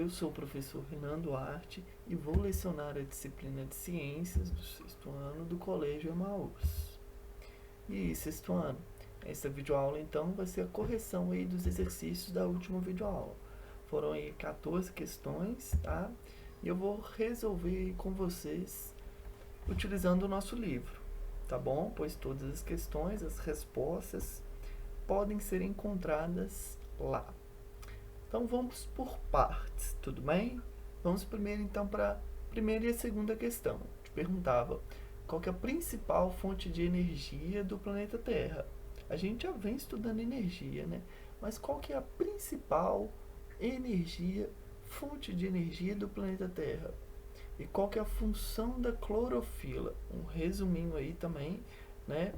Eu sou o professor Renan Duarte e vou lecionar a disciplina de Ciências do sexto ano do Colégio Emaús. E aí, sexto ano, essa videoaula então vai ser a correção aí dos exercícios da última videoaula. Foram aí 14 questões, tá? E eu vou resolver aí com vocês utilizando o nosso livro, tá bom? Pois todas as questões, as respostas podem ser encontradas lá. Então vamos por partes, tudo bem? Vamos primeiro então para a primeira e a segunda questão. Te perguntava qual que é a principal fonte de energia do planeta Terra. A gente já vem estudando energia, né? Mas qual que é a principal fonte de energia do planeta Terra? E qual que é a função da clorofila? Um resuminho aí também, né?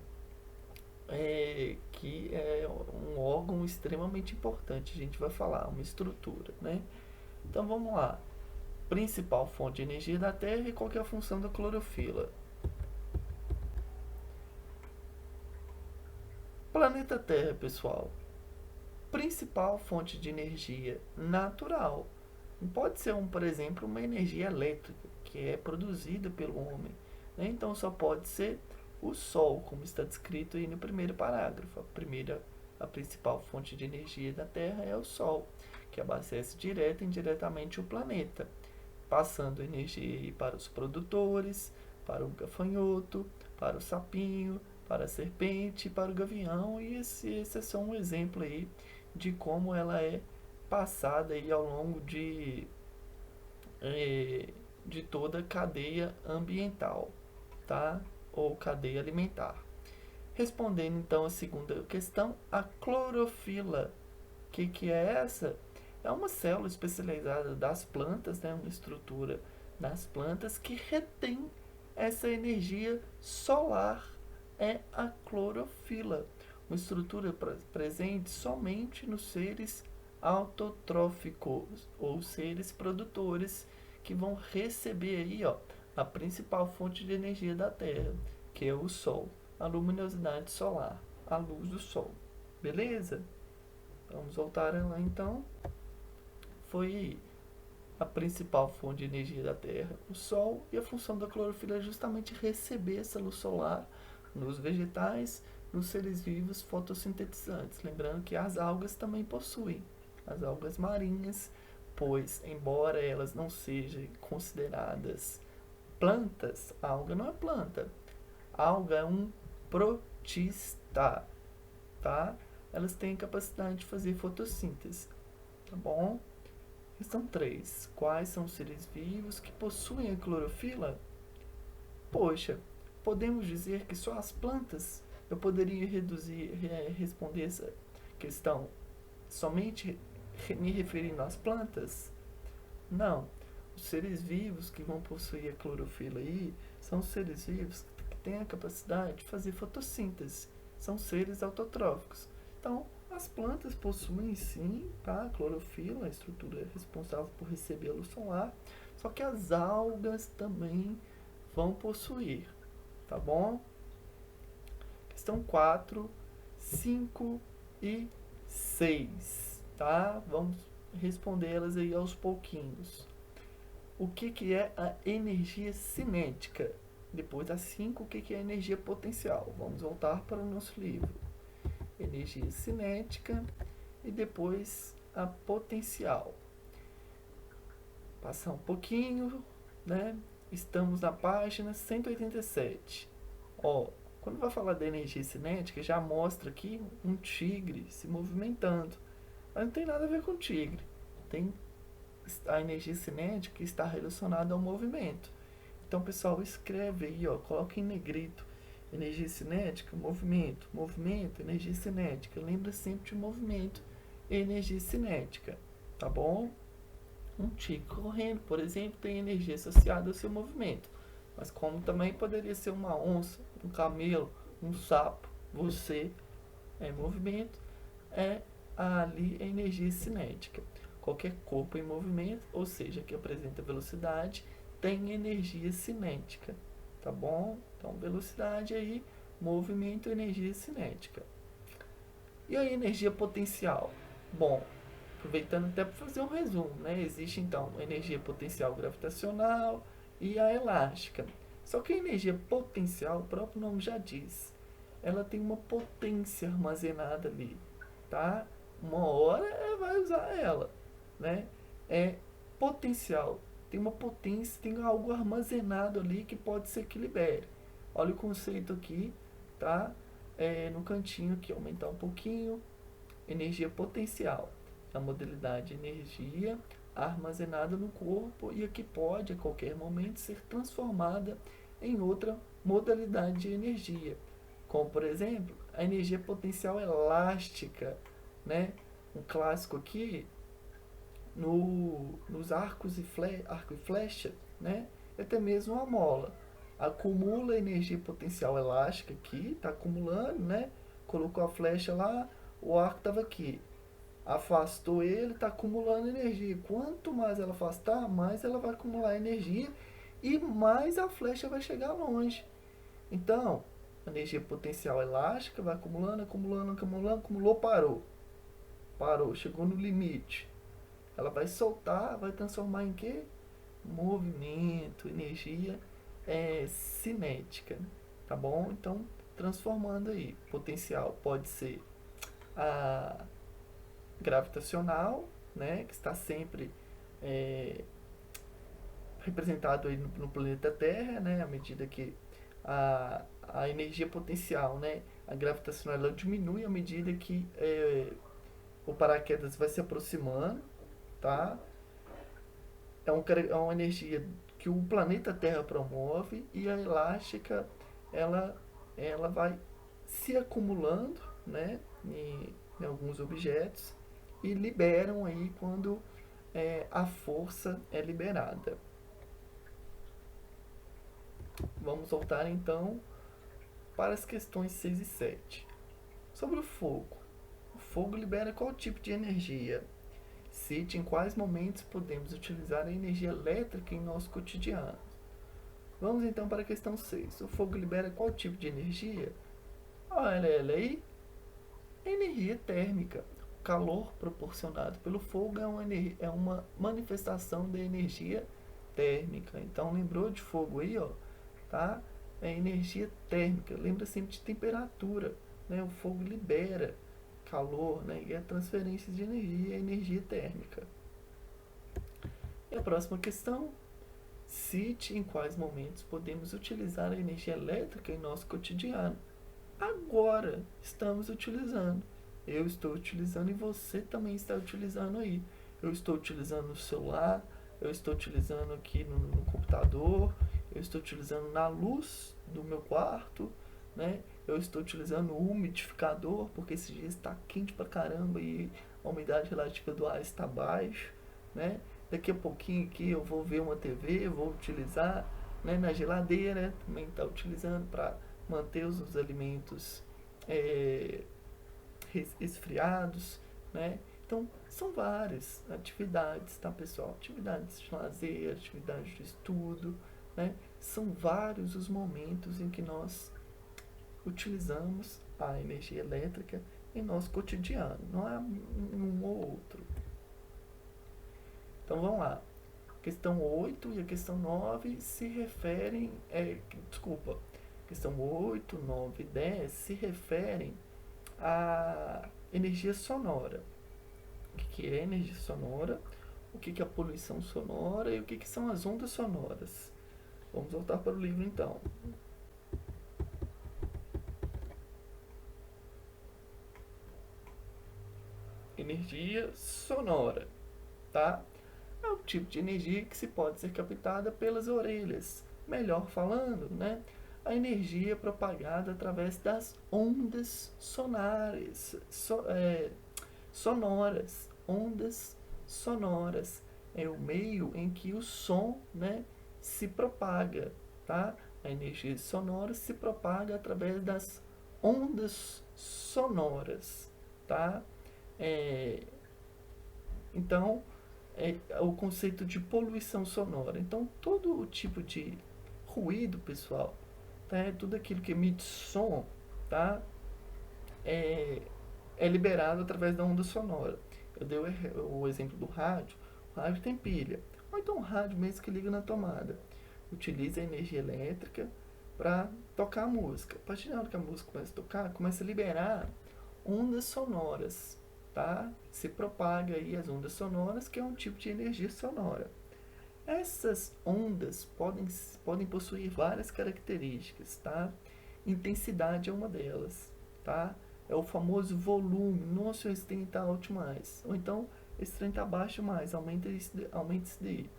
Que é um órgão extremamente importante, a gente vai falar, uma estrutura, né? Então vamos lá. Principal fonte de energia da Terra e qual que é a função da clorofila? Planeta Terra, pessoal. Principal fonte de energia natural. Não pode ser, por exemplo, uma energia elétrica que é produzida pelo homem, né? Então só pode ser o Sol, como está descrito aí no primeiro parágrafo. A principal fonte de energia da Terra é o Sol, que abastece direta e indiretamente o planeta, passando energia para os produtores, para o gafanhoto, para o sapinho, para a serpente, para o gavião, e esse é só um exemplo aí de como ela é passada aí ao longo de toda a cadeia ambiental, tá? Ou cadeia alimentar. Respondendo então a segunda questão, a clorofila, que é essa? É uma célula especializada das plantas, né? Uma estrutura das plantas que retém essa energia solar, é a clorofila. Uma estrutura presente somente nos seres autotróficos, ou seres produtores, que vão receber aí, ó, a principal fonte de energia da Terra, que é o Sol, a luminosidade solar, a luz do Sol. Beleza? Vamos voltar lá então. Foi a principal fonte de energia da Terra, o Sol, e a função da clorofila é justamente receber essa luz solar nos vegetais, nos seres vivos fotossintetizantes. Lembrando que as algas também possuem, as algas marinhas, pois, embora elas não sejam consideradas plantas, a alga não é planta. A alga é um protista, tá? Elas têm capacidade de fazer fotossíntese, tá bom? Questão 3. Quais são os seres vivos que possuem a clorofila? Poxa, podemos dizer que só as plantas? Eu poderia responder essa questão somente me referindo às plantas? Não. Os seres vivos que vão possuir a clorofila aí são os seres vivos que têm a capacidade de fazer fotossíntese. São seres autotróficos. Então, as plantas possuem sim, tá, a clorofila, a estrutura responsável por receber a luz solar, só que as algas também vão possuir, tá bom? Questão 4, 5 e 6, tá? Vamos respondê-las aí aos pouquinhos. O que é a energia cinética? Depois da 5, o que é a energia potencial? Vamos voltar para o nosso livro. Energia cinética e depois a potencial. Passar um pouquinho, né? Estamos na página 187. Ó, quando vai falar da energia cinética, já mostra aqui um tigre se movimentando. Mas não tem nada a ver com tigre. Tem a energia cinética está relacionada ao movimento. Então, pessoal, escreve aí, ó, coloca em negrito. Energia cinética, movimento. Movimento, energia cinética. Lembra sempre de movimento e energia cinética, tá bom? Um tigre correndo, por exemplo, tem energia associada ao seu movimento. Mas como também poderia ser uma onça, um camelo, um sapo, você é movimento, é ali a energia cinética. Qualquer corpo em movimento, ou seja, que apresenta velocidade, tem energia cinética, tá bom? Então, velocidade aí, movimento, energia cinética. E a energia potencial? Bom, aproveitando até para fazer um resumo, né? Existe então a energia potencial gravitacional e a elástica. Só que a energia potencial, o próprio nome já diz, ela tem uma potência armazenada ali, tá? Uma hora vai usar ela, né? É potencial, tem uma potência, tem algo armazenado ali que pode ser que libere. Olha o conceito aqui, tá? No cantinho aqui, aumentar um pouquinho. Energia potencial, a modalidade de energia armazenada no corpo e a que pode a qualquer momento ser transformada em outra modalidade de energia, como por exemplo a energia potencial elástica, né? Um clássico aqui nos arco e flecha, né? Até mesmo a mola acumula energia potencial elástica aqui, está acumulando, né? Colocou a flecha lá, o arco estava aqui, afastou ele, está acumulando energia. Quanto mais ela afastar, mais ela vai acumular energia e mais a flecha vai chegar longe. Então, a energia potencial elástica vai acumulando, acumulando, acumulando, acumulou, parou. Parou, chegou no limite. Ela vai soltar, vai transformar em quê? Movimento, energia cinética, tá bom? Então, transformando aí. Potencial pode ser a gravitacional, né, que está sempre representado aí no planeta Terra, né, à medida que a energia potencial, né, a gravitacional, ela diminui à medida que o paraquedas vai se aproximando, tá? É uma energia que o planeta Terra promove e a elástica ela, ela vai se acumulando, né, em alguns objetos e liberam aí quando a força é liberada. Vamos voltar então para as questões 6 e 7. Sobre o fogo. O fogo libera qual tipo de energia? Cite em quais momentos podemos utilizar a energia elétrica em nosso cotidiano. Vamos então para a questão 6. O fogo libera qual tipo de energia? Olha ela aí. Energia térmica. O calor proporcionado pelo fogo é uma manifestação da energia térmica. Então, lembrou de fogo aí, ó, tá? É energia térmica. Lembra sempre de temperatura, né? O fogo libera calor, né? E a transferência de energia é energia térmica. E a próxima questão. Cite em quais momentos podemos utilizar a energia elétrica em nosso cotidiano. Agora estamos utilizando. Eu estou utilizando e você também está utilizando aí. Eu estou utilizando no celular, eu estou utilizando aqui no computador, eu estou utilizando na luz do meu quarto, né? Eu estou utilizando o umidificador, porque esse dia está quente pra caramba e a umidade relativa do ar está baixa, né? Daqui a pouquinho aqui eu vou ver uma TV, vou utilizar, né? Na geladeira também está utilizando para manter os alimentos esfriados, né? Então, são várias atividades, tá, pessoal? Atividades de lazer, atividades de estudo, né? São vários os momentos em que nós utilizamos a energia elétrica em nosso cotidiano, não é um ou outro. Então, vamos lá. Questão 8 e a questão 9 se referem... questão 8, 9 e 10 se referem à energia sonora. O que é energia sonora, o que é a poluição sonora e o que são as ondas sonoras. Vamos voltar para o livro então. Energia sonora, tá? É o tipo de energia que se pode ser captada pelas orelhas. Melhor falando, né? A energia propagada através das ondas sonoras. Sonoras. Ondas sonoras. É o meio em que o som, né, se propaga, tá? A energia sonora se propaga através das ondas sonoras, tá? Então, o conceito de poluição sonora. Então, todo o tipo de ruído, pessoal, tá? Tudo aquilo que emite som, tá? É liberado através da onda sonora. Eu dei o exemplo do rádio. O rádio tem pilha. Ou então um rádio mesmo que liga na tomada. Utiliza a energia elétrica para tocar a música. A partir da hora que a música começa a tocar, começa a liberar ondas sonoras, tá? Se propaga aí as ondas sonoras, que é um tipo de energia sonora. Essas ondas podem possuir várias características, tá? Intensidade é uma delas, tá? É o famoso volume. Nossa, esse trem tá alto demais. Ou então, esse trem tá baixo demais, aumenta isso daí.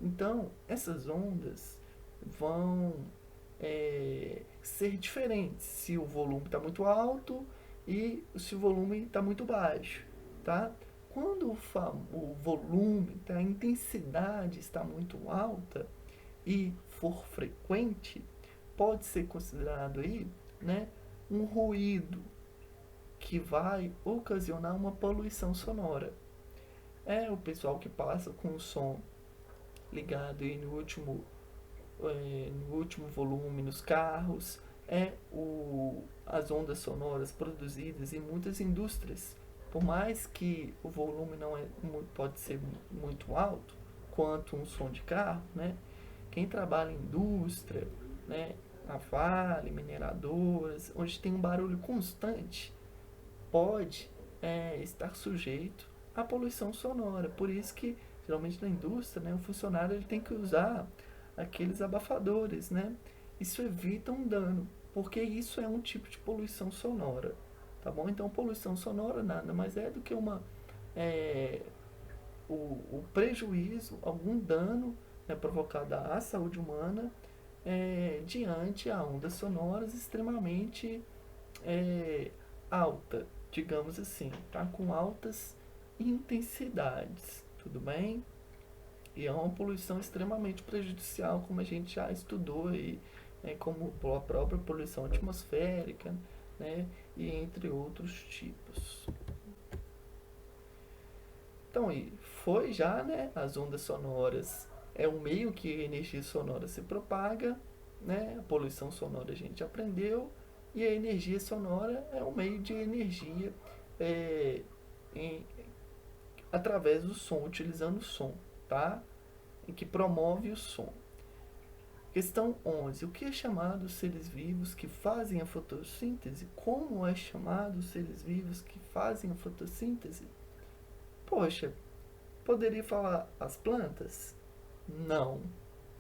Então, essas ondas vão ser diferentes se o volume está muito alto e se o volume está muito baixo, tá? Quando o volume, tá, a intensidade está muito alta e for frequente, pode ser considerado aí, né, um ruído que vai ocasionar uma poluição sonora. É o pessoal que passa com o som ligado aí no último volume nos carros, as ondas sonoras produzidas em muitas indústrias. Por mais que o volume não pode ser muito alto, quanto um som de carro, né? Quem trabalha em indústria, né? A Vale, mineradoras, onde tem um barulho constante, pode estar sujeito à poluição sonora. Por isso que, geralmente na indústria, né, o funcionário ele tem que usar aqueles abafadores, né? Isso evita um dano, porque isso é um tipo de poluição sonora, tá bom? Então, poluição sonora nada mais é do que é, o prejuízo, algum dano, né, provocado à saúde humana diante a ondas sonoras extremamente alta, digamos assim, tá? Com altas intensidades, tudo bem? E é uma poluição extremamente prejudicial, como a gente já estudou aí, né, como a própria poluição atmosférica, né, e entre outros tipos. Então, aí foi já, né, as ondas sonoras é um meio que a energia sonora se propaga, né, a poluição sonora a gente aprendeu, e a energia sonora é um meio de energia é, em, através do som, utilizando o som, tá? E que promove o som. Questão 11. O que é chamado os seres vivos que fazem a fotossíntese? Como é chamado os seres vivos que fazem a fotossíntese? Poxa, poderia falar as plantas? Não,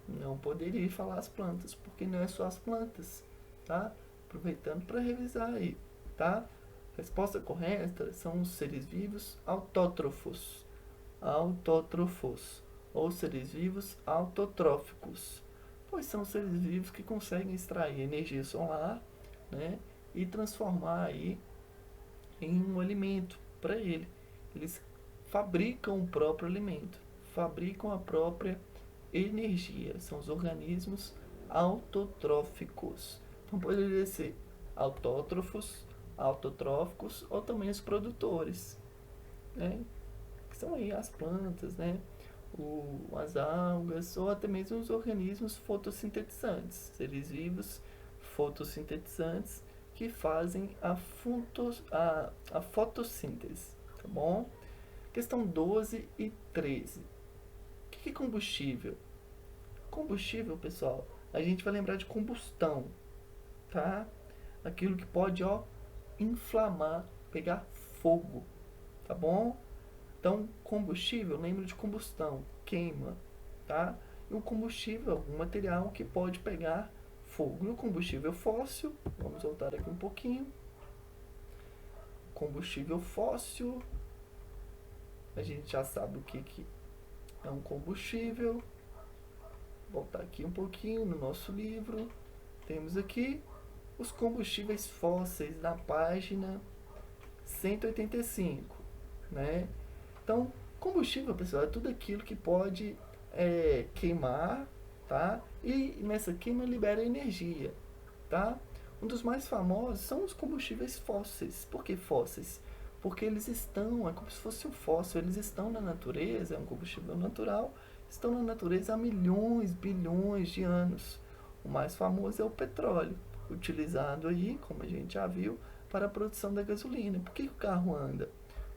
não poderia falar as plantas, porque não é só as plantas, tá? Aproveitando para revisar aí, tá? Resposta correta são os seres vivos autótrofos. Autótrofos, ou seres vivos autotróficos, pois são seres vivos que conseguem extrair energia solar, né, e transformar aí em um alimento para ele. Eles fabricam o próprio alimento, fabricam a própria energia. São os organismos autotróficos. Então poderia ser autótrofos, autotróficos ou também os produtores, né? Que são aí as plantas, né? As algas ou até mesmo os organismos fotossintetizantes, seres vivos fotossintetizantes que fazem a fotossíntese, tá bom? Questão 12 e 13. O que é combustível? Combustível, pessoal, a gente vai lembrar de combustão, tá? Aquilo que pode, inflamar, pegar fogo, tá bom? Então, combustível, lembra de combustão, queima, tá? E o combustível é algum material que pode pegar fogo. E o combustível fóssil, vamos voltar aqui um pouquinho. Combustível fóssil, a gente já sabe o que é um combustível. Voltar aqui um pouquinho no nosso livro. Temos aqui os combustíveis fósseis na página 185, né? Então, combustível, pessoal, é tudo aquilo que pode queimar, tá? E nessa queima libera energia, tá? Um dos mais famosos são os combustíveis fósseis. Por que fósseis? Porque eles estão, é como se fosse um fóssil, eles estão na natureza, é um combustível natural, estão na natureza há milhões, bilhões de anos. O mais famoso é o petróleo, utilizado aí, como a gente já viu, para a produção da gasolina. Por que o carro anda?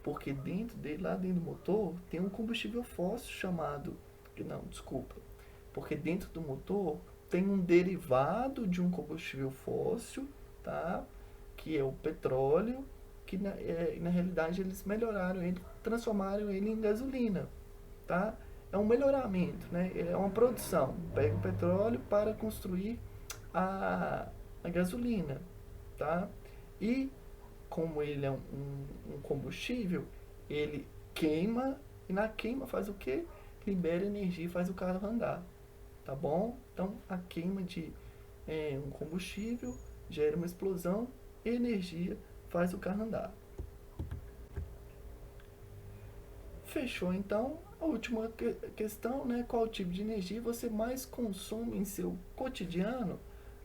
Porque dentro dele, lá dentro do motor, tem um combustível fóssil chamado... Não, desculpa. Porque dentro do motor tem um derivado de um combustível fóssil, tá? Que é o petróleo, que na realidade eles melhoraram ele, transformaram ele em gasolina, tá? É um melhoramento, né? É uma produção. Pega o petróleo para construir a gasolina, tá? E como ele é um combustível, ele queima e na queima faz o quê? Libera energia e faz o carro andar, tá bom? Então a queima de um combustível gera uma explosão, energia faz o carro andar. Fechou então a última questão, né? Qual tipo de energia você mais consome em seu cotidiano,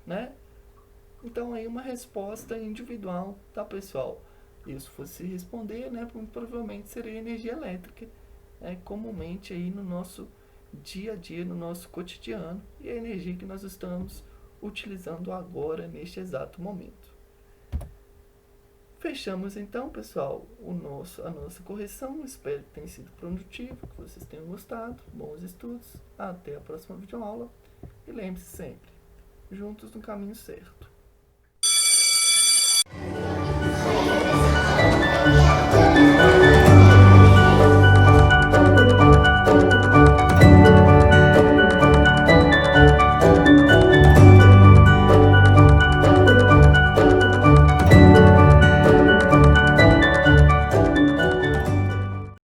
né? Então aí uma resposta individual, tá pessoal? Isso fosse responder, né? Muito provavelmente seria energia elétrica, comumente aí no nosso dia a dia, no nosso cotidiano, e a energia que nós estamos utilizando agora, neste exato momento. Fechamos então, pessoal, a nossa correção. Espero que tenha sido produtivo, que vocês tenham gostado. Bons estudos. Até a próxima videoaula. E lembre-se sempre, juntos no caminho certo.